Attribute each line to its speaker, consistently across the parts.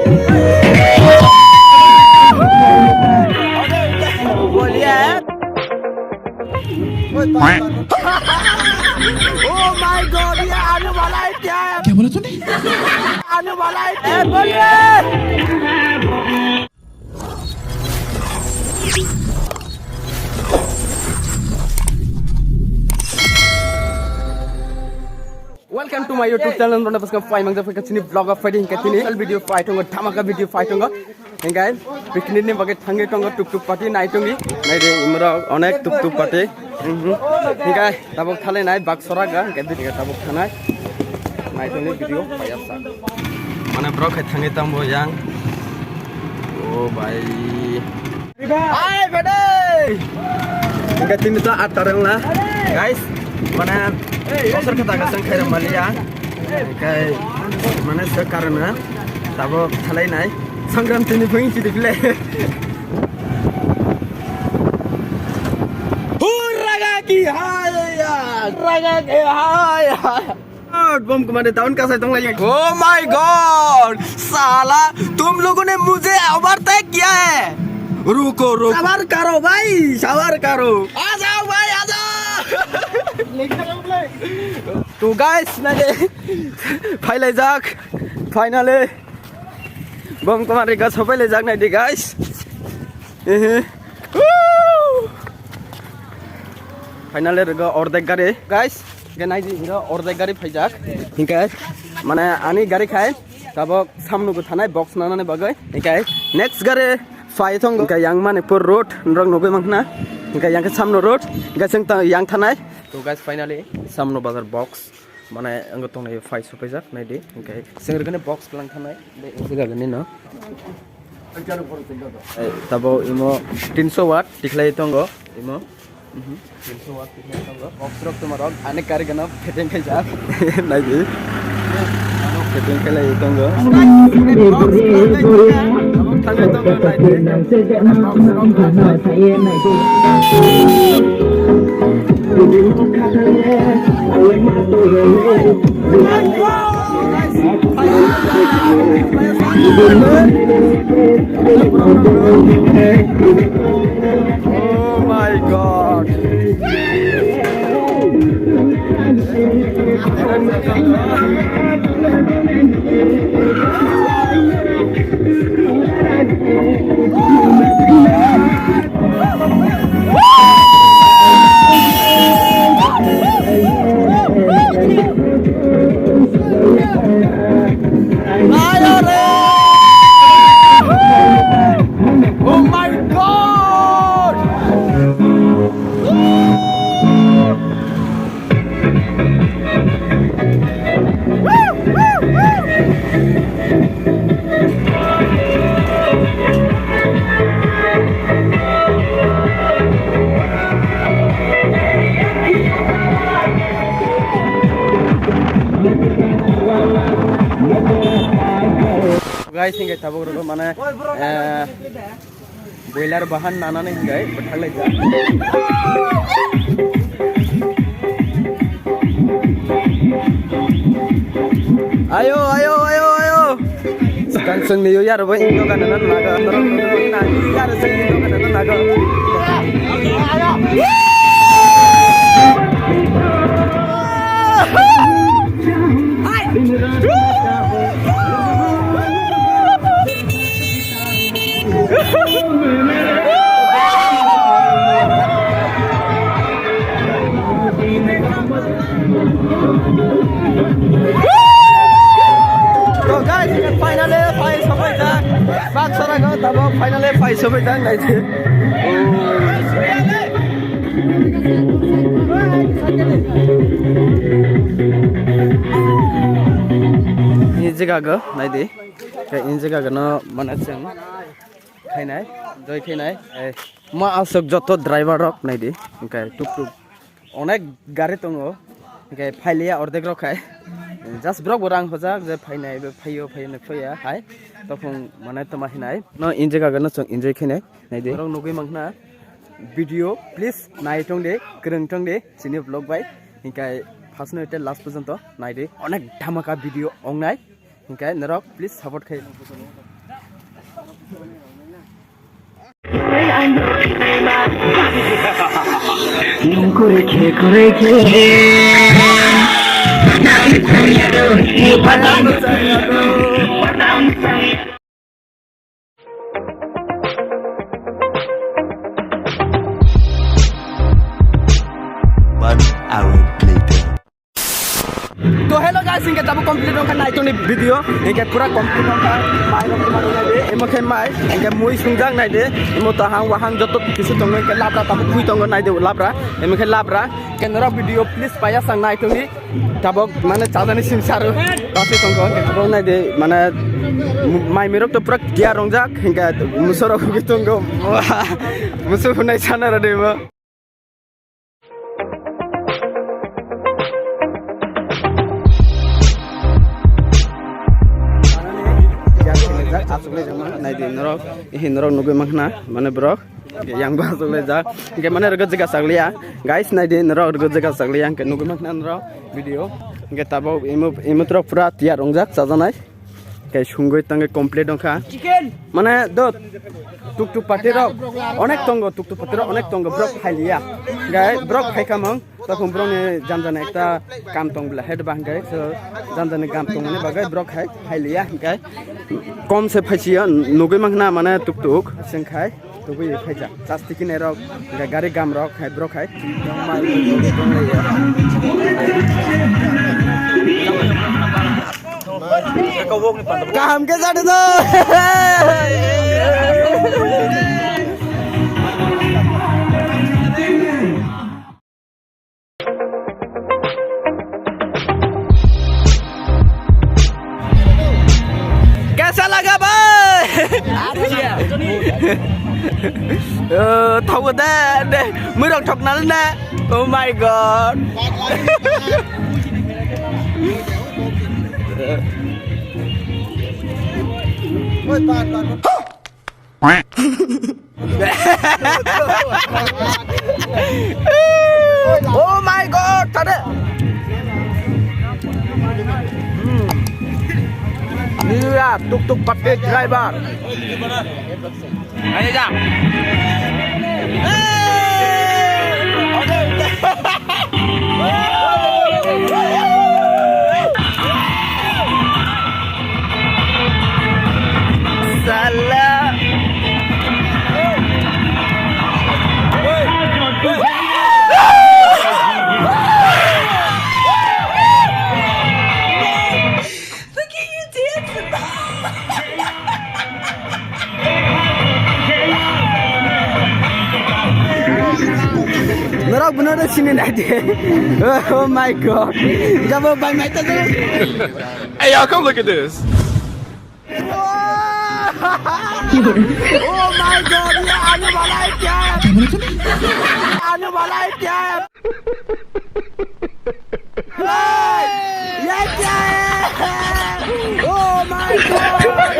Speaker 1: Oh my God, ये आने वाला है क्या?
Speaker 2: क्या बोला तूने?
Speaker 1: आने वाला है क्या? बोलिए। Welcome to my YouTube channel. Nona paska fight mangsa pakai sini vlog of fighting katini. Kal video fight honga, dhamaka video fight honga. Enggak, picnic ni pakai thangai tonga tuk tuk party night hongi. Night imra onek tuk tuk party. Enggak, tabok thale night bak soraga. Enggak dia tabok thanai. Night hongi video payasa. Mana bro kai thangai tambo yang. Oh bhai. Hai bade. Enggak tini tu atarang lah, guys. Mana Osar kata kasang kaya Malaysia, kaya mana sekarang na, tabo thalai nai, sangram tini pun ciri pile. Raga ki haya, raga ki haya. Bom कमाने town का side लगे। Oh my God, साला तुम लोगों ने मुझे overtake किया है। रुको रुको। सवार करो भाई, सवार करो। आ जाओ भाई, आ जाओ। तो गाइस नाले फाइले जाक फाइनली बम कमारे का सबैले जाक नाइदे गाइस फाइनली रग अर्धेक गाडी गाइस के नाइदे हिरो अर्धेक गाडी फाइजाक हिंका माने आनी गाडी खाय तब सामनुको थानाय बक्स नानाने बगै हिंका नेक्स्ट गाडी फाइथंग हिंका yang माने पुर रोड रंग नगै मंखना हिंका yang के सामनो रोड हिंका जों ता yang थानाय तो गाइस फाइनली सामनो बाजार बक्स माने आंगो तंनाय फाइट सफैजाक नायदे ओमफ्राय जोंरगने बक्स प्लान थानाय बे जागागने न तबो इमो 300 वाट टिखलाय तंगो इमो 300 वाट टिखलाय तंगो बक्स रक तुमारक अनेक कारगना फेटें खायजाक नायदे फेटें खायलाय तंगो थांगाय तंगो Oh my God. Oh my God! Guys, ini kita bawa ke mana? Boiler bahan nana nih guys, betul aja. Ayo, ayo, ayo, ayo. Sekarang sengniu ya, robo Indo kan nana naga, terus nanti kan sengniu kan nana naga. So guys, finally fight sampai dah. Bak sarang kau tabok finally fight sampai dah guys. Ini juga ke, nanti. Kayak ini juga kena mana ceng. Kainai, doi kainai. Ma asok joto driver rok nanti. Kayak tuk tuk. Onek gari tunggu. Kayak filia ordek rok kai. Just brok orang hojak je फाइनाय बे फायो फायनो फैया हाय तफं माने तमा हिनाय न इन्जय गागन जों इन्जय खैनाय नायदे रं नगै मंगना video please नायथं दे गोरोंथं दे सिनि ब्लॉग बाय हिंकाय फार्स्ट नोटे लास्ट पर्यंत नायदे अनेक धामाका भिडियो अंगनाय हिंकाय नरक प्लीज सपोर्ट खाय
Speaker 2: One hour later.
Speaker 1: तो हेलो गाइस इनके तब कंप्लीट होगा नाइट नि भिडियो इनके पूरा कंप्लीट होगा माइ रंग माइ दे एमखे माइ इनके मुइ सुंजाक नाइ दे इमो त हां वाहां जत किसु तंग इनके लाब्रा तब खुइ तंग नाइ दे लाब्रा एमखे लाब्रा केनरा भिडियो प्लीज पाया सांग नाइ तंगि तब माने चादानि सिमसारो तासे तंग इनके तब नाइ दे माने माइ मेरक तो पूरा गिया रंजाक इनके मुसरो गि तंग मुसु हुनाइ साना र देबो asukle jama nai di norok hi norok nugai makhna mane brok yang ba asukle ja ke mane rega jaga saglia guys nai di norok rega jaga saglia ke nugai makhna norok video ke tabo imutro pura tiar ongjak sajanai ke sungoi tange complete onka mane dot tuk tuk party rok onek tongo tuk tuk party rok onek tongo brok khailia gai brok khaikamang তখন ব্রনে জানজানে একটা কাম টং বলা head বাং গায় so জানজানে কাম টং মানে বাগায় Brock খাই খাইলিয়া গায় কম সে ফাইছিয়া নগৈ মাখনা মানে টুক টুক সেং খাই তবই ফাইজা জাস্তি কিনে রক গাড়ি গাম রক খাই ব্রক খাই কাম কে জানে না कैसा लगा भाई thâu deh mới được thọc nắn nè oh my god oh my god thật đấy Iya, tuk-tuk pakai draibar. Ayo jam. Salah. Norok bener sini nanti. Oh my god. Jangan buy my tadi.
Speaker 3: Hey y'all, come look at this.
Speaker 1: Oh my god. Ya anu balai kya? Anu balai kya? Ya kya? Oh my god.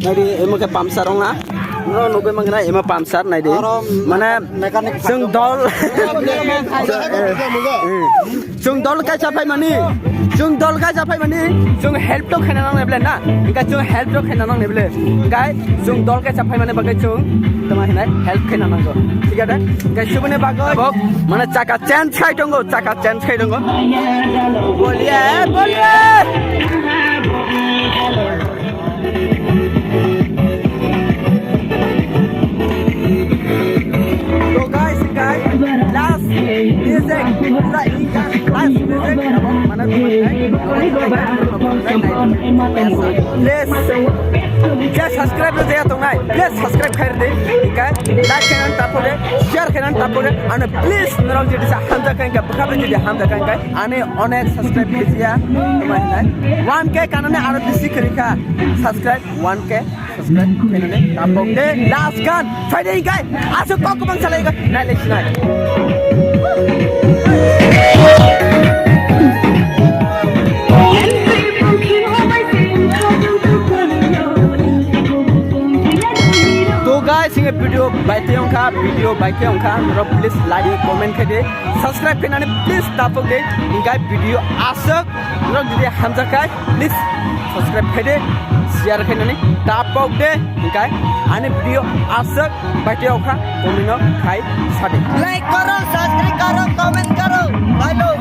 Speaker 1: Nadi emo ke pamsar ong na, no nubai mangna emo pamsar nadi, mana jeng dol, jeng dol kai capai mani, jeng dol kai capai mani, jeng help to kena nang neble na, enggak jeng help to kena nang neble, enggak jeng dol kai capai mani bagai jeng, teman henai help kena nang go, tiga deh, enggak sebene bagai, mana cakap chance kai donggo, cakap chance kai donggo, boleh, boleh. Last music, last music, mana tu? Please subscribe to the tonight. Please subscribe khair okay? Like and tapode, share and tapode, and please narong jadi hamza kan ka bakal jadi hamza kan kai. Ane onek subscribe please ya. 1K kanane aro bisi kerika. Subscribe 1K subscribe kanane tapode. Last kan Friday kai. Asuk kok bang salai kai. Night let's night. Singa video baik yang kah, please like, comment kade, subscribe kena please tapok deh, hingga video asok, jadi hamza kai, please subscribe kade, share kena tapok deh, hingga ane video asok baik yang kah, komen kai sade.
Speaker 4: Like karo, subscribe karo, comment karo, bye.